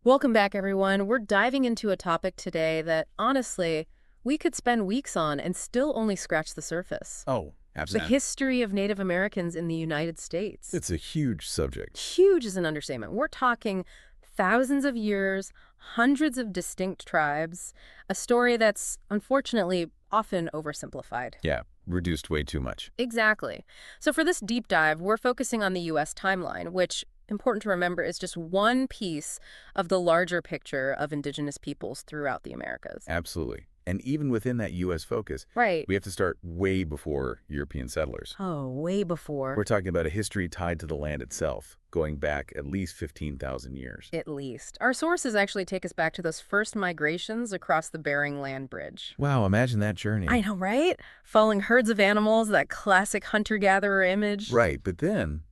Welcome back, everyone. We're diving into a topic today that, honestly, we could spend weeks on and still only scratch the surface. Oh, The absolutely. history of Native Americans in the United States. It's a huge subject. Huge is an understatement. We're talking thousands of years, hundreds of distinct tribes, a story that's unfortunately often oversimplified. Yeah, reduced way too much. Exactly. So for this deep dive, we're focusing on the U.S. timeline, which, important to remember, is just one piece of the larger picture of indigenous peoples throughout the Americas. Absolutely. And even within that U.S. focus, Right. we have to start way before European settlers. Oh, way before. We're talking about a history tied to the land itself, going back at least 15,000 years. At least. Our sources actually take us back to those first migrations across the Bering Land Bridge. Wow, imagine that journey. I know, right? Following herds of animals, that classic hunter-gatherer image. Right, but then,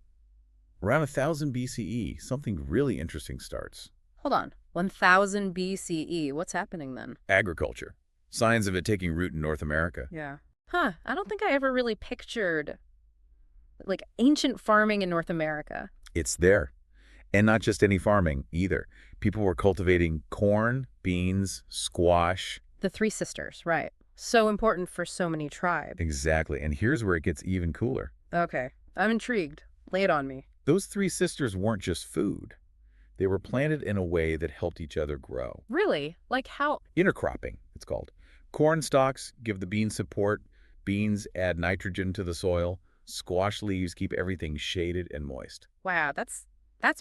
around 1000 BCE, something really interesting starts. Hold on. 1000 BCE. What's happening then? Agriculture. Signs of it taking root in North America. Yeah. Huh. I don't think I ever really pictured, like, ancient farming in North America. It's there. And not just any farming, either. People were cultivating corn, beans, squash. The Three Sisters, right. So important for so many tribes. Exactly. And here's where it gets even cooler. Okay. I'm intrigued. Lay it on me. Those three sisters weren't just food. They were planted in a way that helped each other grow. Really? Like how? Intercropping, it's called. Corn stalks give the beans support. Beans add nitrogen to the soil. Squash leaves keep everything shaded and moist. Wow, that's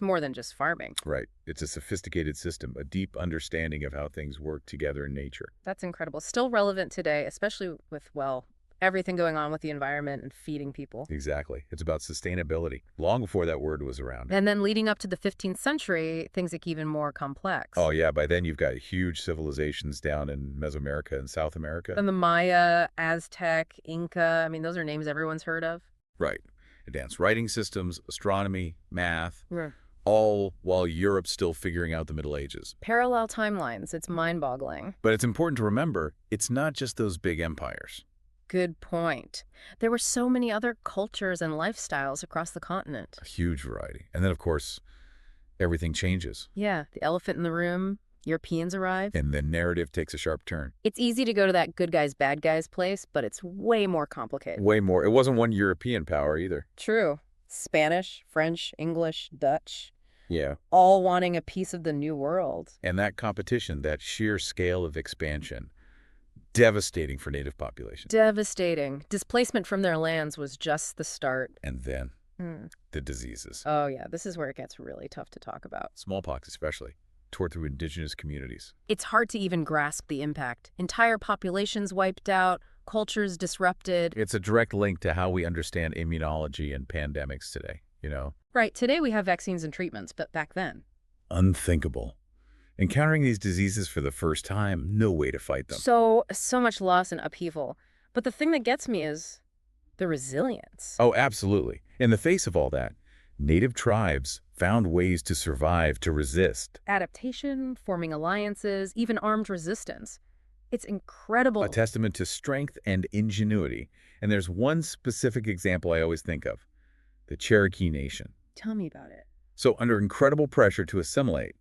more than just farming. Right. It's a sophisticated system, a deep understanding of how things work together in nature. That's incredible. Still relevant today, especially with, well, everything going on with the environment and feeding people. Exactly. It's about sustainability, long before that word was around. And then leading up to the 15th century, things get even more complex. Oh, yeah. By then, you've got huge civilizations down in Mesoamerica and South America. And the Maya, Aztec, Inca, I mean, those are names everyone's heard of. Right. Advanced writing systems, astronomy, math, Yeah. all while Europe's still figuring out the Middle Ages. Parallel timelines. It's mind-boggling. But it's important to remember, it's not just those big empires. Good point. There were so many other cultures and lifestyles across the continent. A huge variety. And then, of course, everything changes. Yeah, the elephant in the room, Europeans arrive. And the narrative takes a sharp turn. It's easy to go to that good guys, bad guys place, but it's way more complicated. Way more. It wasn't one European power either. True. Spanish, French, English, Dutch, Yeah. all wanting a piece of the new world. And that competition, that sheer scale of expansion, devastating for native populations. Devastating. Displacement from their lands was just the start. And then Hmm. the diseases. Oh, yeah, this is where it gets really tough to talk about. Smallpox especially, tore through indigenous communities. It's hard to even grasp the impact. Entire populations wiped out, cultures disrupted. It's a direct link to how we understand immunology and pandemics today, you know? Right, today we have vaccines and treatments, but back then. Unthinkable. Encountering these diseases for the first time, no way to fight them. So much loss and upheaval. But the thing that gets me is the resilience. Oh, absolutely. In the face of all that, native tribes found ways to survive, to resist. Adaptation, forming alliances, even armed resistance. It's incredible. A testament to strength and ingenuity. And there's one specific example I always think of, the Cherokee Nation. Tell me about it. So under incredible pressure to assimilate,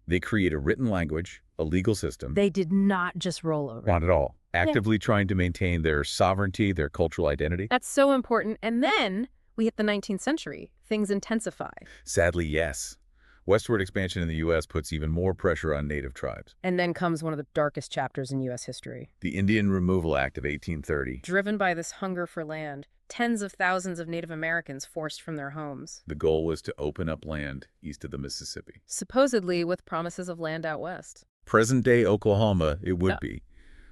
they create a written language, a legal system. They did not just roll over. Not at all. Actively trying to maintain their sovereignty, their cultural identity. That's so important. And then we hit the 19th century. Things intensify. Sadly, yes. Westward expansion in the U.S. puts even more pressure on native tribes. And then comes one of the darkest chapters in U.S. history. The Indian Removal Act of 1830. Driven by this hunger for land, tens of thousands of Native Americans forced from their homes. The goal was to open up land east of the Mississippi. Supposedly with promises of land out west. Present-day Oklahoma, it would Yeah. be.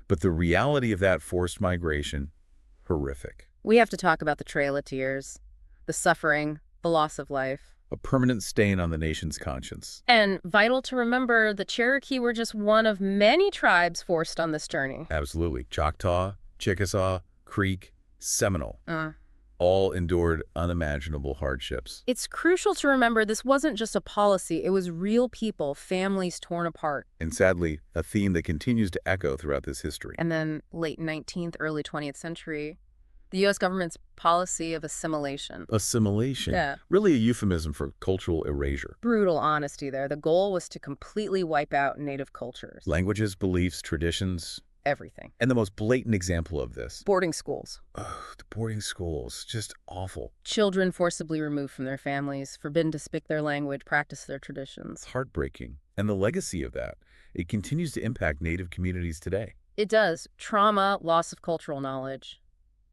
But the reality of that forced migration, horrific. We have to talk about the Trail of Tears, the suffering, the loss of life. A permanent stain on the nation's conscience. And vital to remember, the Cherokee were just one of many tribes forced on this journey. Absolutely. Choctaw, Chickasaw, Creek, Seminole, all endured unimaginable hardships. It's crucial to remember this wasn't just a policy, it was real people, families torn apart. And sadly, a theme that continues to echo throughout this history. And then late 19th, early 20th century, The U.S. government's policy of assimilation. Assimilation. Yeah. Really a euphemism for cultural erasure. Brutal honesty there. The goal was to completely wipe out native cultures. Languages, beliefs, traditions. Everything. And the most blatant example of this. Boarding schools. Oh, the boarding schools. Just awful. Children forcibly removed from their families, forbidden to speak their language, practice their traditions. Heartbreaking. And the legacy of that, it continues to impact Native communities today. It does. Trauma, loss of cultural knowledge.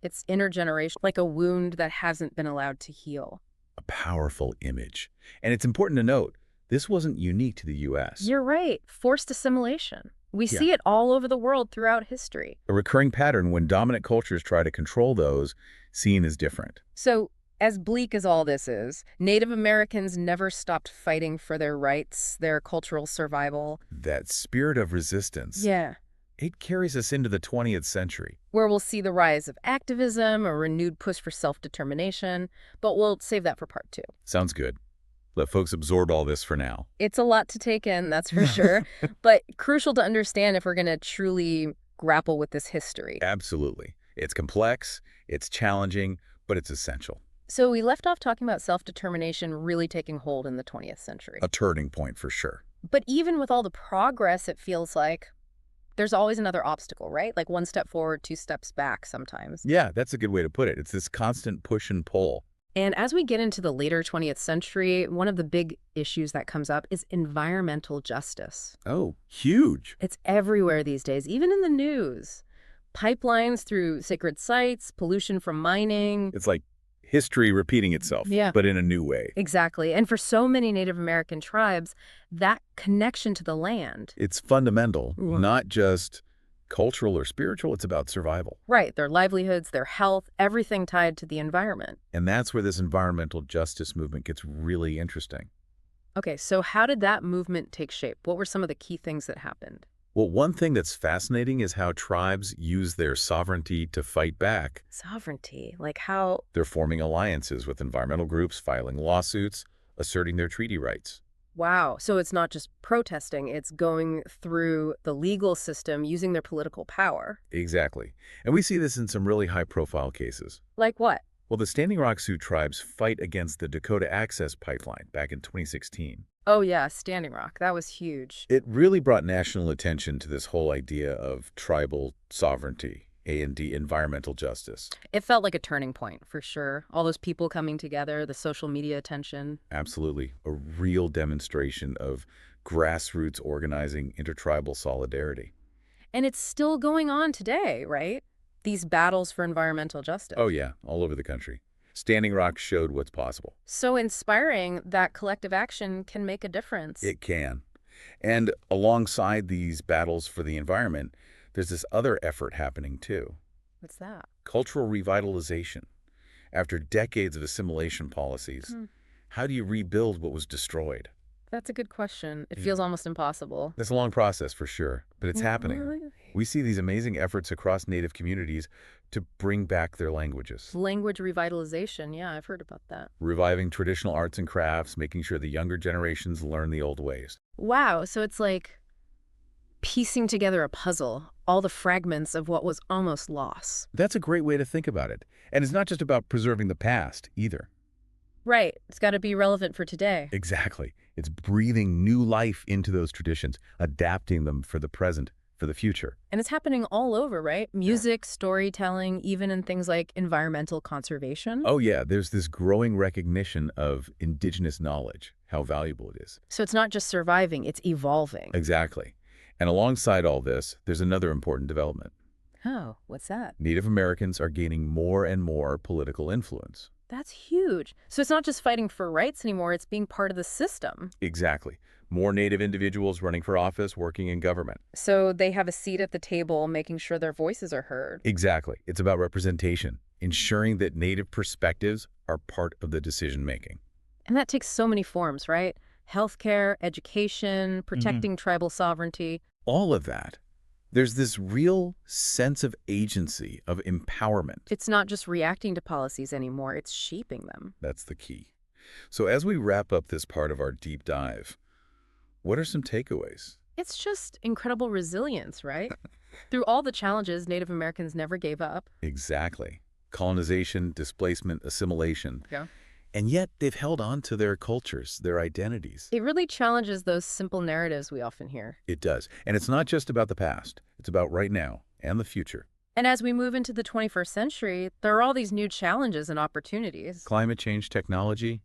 It's intergenerational, like a wound that hasn't been allowed to heal. A powerful image. And it's important to note, this wasn't unique to the U.S. You're right. Forced assimilation. We see it all over the world throughout history. A recurring pattern when dominant cultures try to control those seen as different. So, as bleak as all this is, Native Americans never stopped fighting for their rights, their cultural survival. That spirit of resistance, Yeah. it carries us into the 20th century. Where we'll see the rise of activism, a renewed push for self-determination, but we'll save that for part 2. Sounds good. Let folks absorb all this for now. It's a lot to take in, that's for sure, but crucial to understand if we're going to truly grapple with this history. Absolutely. It's complex, it's challenging, but it's essential. So we left off talking about self-determination really taking hold in the 20th century. A turning point for sure. But even with all the progress, it feels like there's always another obstacle, right? Like 1 step forward, 2 steps back sometimes. Yeah, that's a good way to put it. It's this constant push and pull. And as we get into the later 20th century, one of the big issues that comes up is environmental justice. Oh, huge. It's everywhere these days, even in the news. Pipelines through sacred sites, pollution from mining. It's like history repeating itself, but in a new way. Exactly. And for so many Native American tribes, that connection to the land. It's fundamental, not just cultural or spiritual, it's about survival. Right. Their livelihoods, their health, everything tied to the environment. And that's where this environmental justice movement gets really interesting. Okay, so how did that movement take shape? What were some of the key things that happened? Well, one thing that's fascinating is how tribes use their sovereignty to fight back. Sovereignty? Like how? They're forming alliances with environmental groups, filing lawsuits, asserting their treaty rights. Wow. So it's not just protesting, it's going through the legal system using their political power. Exactly. And we see this in some really high-profile cases. Like what? Well, the Standing Rock Sioux tribes fight against the Dakota Access Pipeline back in 2016. Oh yeah, Standing Rock. That was huge. It really brought national attention to this whole idea of tribal sovereignty, A&D, environmental justice. It felt like a turning point, for sure. All those people coming together, the social media attention. Absolutely. A real demonstration of grassroots organizing, intertribal solidarity. And it's still going on today, right? These battles for environmental justice. Oh yeah, all over the country. Standing Rock showed what's possible. So inspiring that collective action can make a difference. It can. And alongside these battles for the environment, there's this other effort happening too. What's that? Cultural revitalization. After decades of assimilation policies, how do you rebuild what was destroyed? That's a good question. It feels almost impossible. It's a long process for sure, but it's happening. We see these amazing efforts across Native communities to bring back their languages. Language revitalization, yeah, I've heard about that. Reviving traditional arts and crafts, making sure the younger generations learn the old ways. Wow, so it's like piecing together a puzzle, all the fragments of what was almost lost. That's a great way to think about it. And it's not just about preserving the past, either. Right. It's got to be relevant for today. Exactly. It's breathing new life into those traditions, adapting them for the present, for the future. And it's happening all over, right? Music, storytelling, even in things like environmental conservation. Oh yeah, there's this growing recognition of indigenous knowledge, how valuable it is. So it's not just surviving, it's evolving. Exactly. And alongside all this, there's another important development. Oh, what's that? Native Americans are gaining more and more political influence. That's huge. So it's not just fighting for rights anymore, it's being part of the system. Exactly. More Native individuals running for office, working in government. So they have a seat at the table, making sure their voices are heard. Exactly. It's about representation, ensuring that Native perspectives are part of the decision-making. And that takes so many forms, right? Healthcare, education, protecting tribal sovereignty. All of that. There's this real sense of agency, of empowerment. It's not just reacting to policies anymore, it's shaping them. That's the key. So as we wrap up this part of our deep dive, what are some takeaways? It's just incredible resilience, right? Through all the challenges, Native Americans never gave up. Exactly. colonization, displacement, assimilation. Yeah. And yet they've held on to their cultures, their identities. It really challenges those simple narratives we often hear. It does. And it's not just about the past. It's about right now and the future. And as we move into the 21st century, there are all these new challenges and opportunities. Climate change, technology,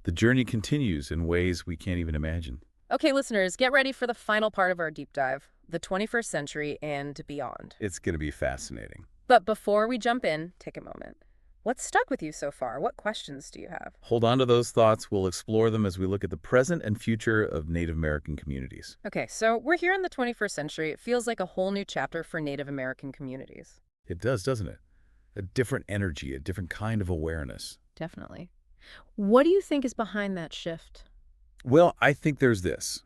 the journey continues in ways we can't even imagine. Okay, listeners, get ready for the final part of our deep dive, the 21st century and beyond. It's going to be fascinating. But before we jump in, take a moment. What's stuck with you so far? What questions do you have? Hold on to those thoughts. We'll explore them as we look at the present and future of Native American communities. Okay, so we're here in the 21st century. It feels like a whole new chapter for Native American communities. It does, doesn't it? A different energy, a different kind of awareness. Definitely. What do you think is behind that shift? Well, I think there's this.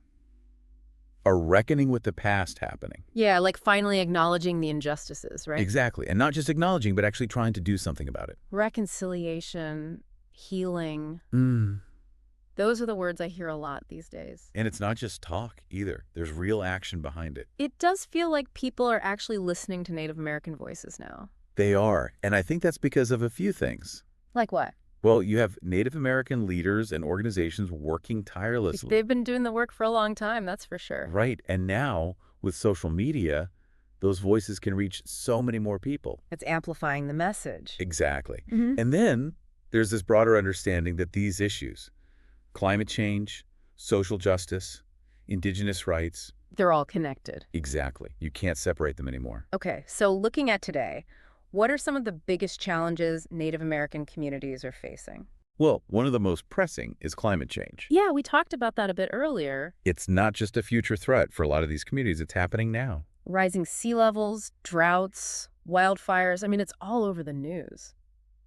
A reckoning with the past happening. Yeah, like finally acknowledging the injustices, right? Exactly. And not just acknowledging, but actually trying to do something about it. Reconciliation, healing. Those are the words I hear a lot these days. And it's not just talk either. There's real action behind it. It does feel like people are actually listening to Native American voices now. They are. And I think that's because of a few things. Like what? Well, you have Native American leaders and organizations working tirelessly. They've been doing the work for a long time, that's for sure. Right. And now, with social media, those voices can reach so many more people. It's amplifying the message. Exactly. And then there's this broader understanding that these issues, climate change, social justice, indigenous rights. They're all connected. Exactly. You can't separate them anymore. Okay, so looking at today, what are some of the biggest challenges Native American communities are facing? Well, one of the most pressing is climate change. Yeah, we talked about that a bit earlier. It's not just a future threat for a lot of these communities. It's happening now. Rising sea levels, droughts, wildfires. I mean, it's all over the news.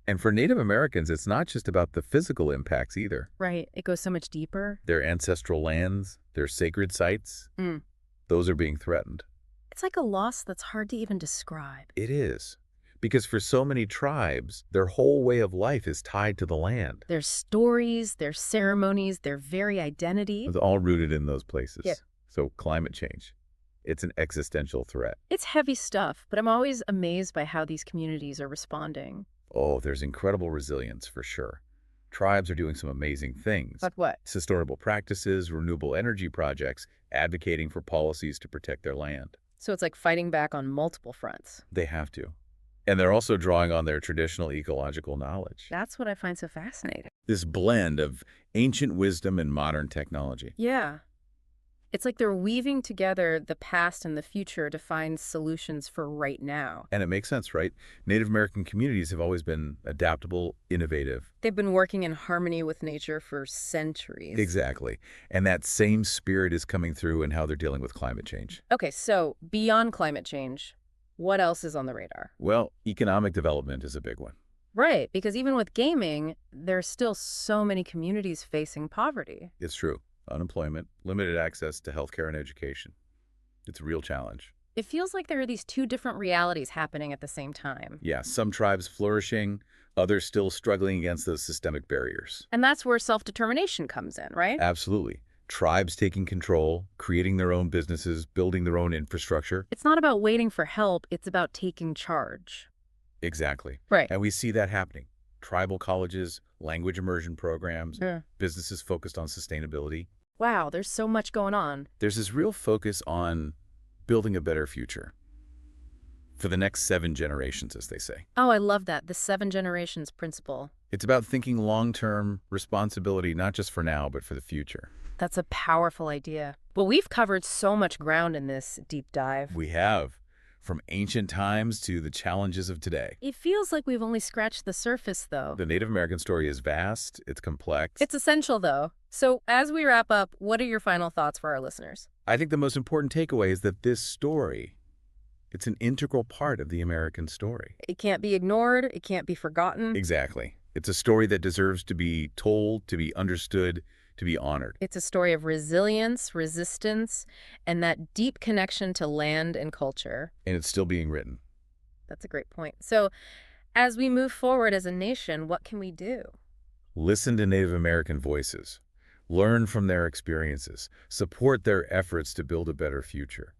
And for Native Americans, it's not just about the physical impacts either. Right. It goes so much deeper. Their ancestral lands, their sacred sites, those are being threatened. It's like a loss that's hard to even describe. It is. Because for so many tribes, their whole way of life is tied to the land. Their stories, their ceremonies, their very identity. It's all rooted in those places. Yeah. So climate change, it's an existential threat. It's heavy stuff, but I'm always amazed by how these communities are responding. Oh, there's incredible resilience for sure. Tribes are doing some amazing things. Like what? Sustainable practices, renewable energy projects, advocating for policies to protect their land. So it's like fighting back on multiple fronts. They have to. And they're also drawing on their traditional ecological knowledge. That's what I find so fascinating. This blend of ancient wisdom and modern technology. Yeah. It's like they're weaving together the past and the future to find solutions for right now. And it makes sense, right? Native American communities have always been adaptable, innovative. They've been working in harmony with nature for centuries. Exactly. And that same spirit is coming through in how they're dealing with climate change. Okay, so beyond climate change, what else is on the radar? Well, economic development is a big one. Right, because even with gaming, there's still so many communities facing poverty. It's true. Unemployment, limited access to healthcare and education. It's a real challenge. It feels like there are these two different realities happening at the same time. Yeah, some tribes flourishing, others still struggling against those systemic barriers. And that's where self-determination comes in, right? Absolutely. Tribes taking control, creating their own businesses, building their own infrastructure. It's not about waiting for help, it's about taking charge. Exactly. Right. And we see that happening. Tribal colleges, language immersion programs, businesses focused on sustainability. Wow, there's so much going on. There's this real focus on building a better future for the next 7 generations, as they say. Oh, I love that, the 7 generations principle. It's about thinking long-term responsibility, not just for now, but for the future. That's a powerful idea. Well, we've covered so much ground in this deep dive. We have, from ancient times to the challenges of today. It feels like we've only scratched the surface, though. The Native American story is vast, it's complex. It's essential, though. So as we wrap up, what are your final thoughts for our listeners? I think the most important takeaway is that this story, it's an integral part of the American story. It can't be ignored. It can't be forgotten. Exactly. It's a story that deserves to be told, to be understood, to be honored. It's a story of resilience, resistance, and that deep connection to land and culture. And it's still being written. That's a great point. So as we move forward as a nation, what can we do? Listen to Native American voices. Learn from their experiences. Support their efforts to build a better future.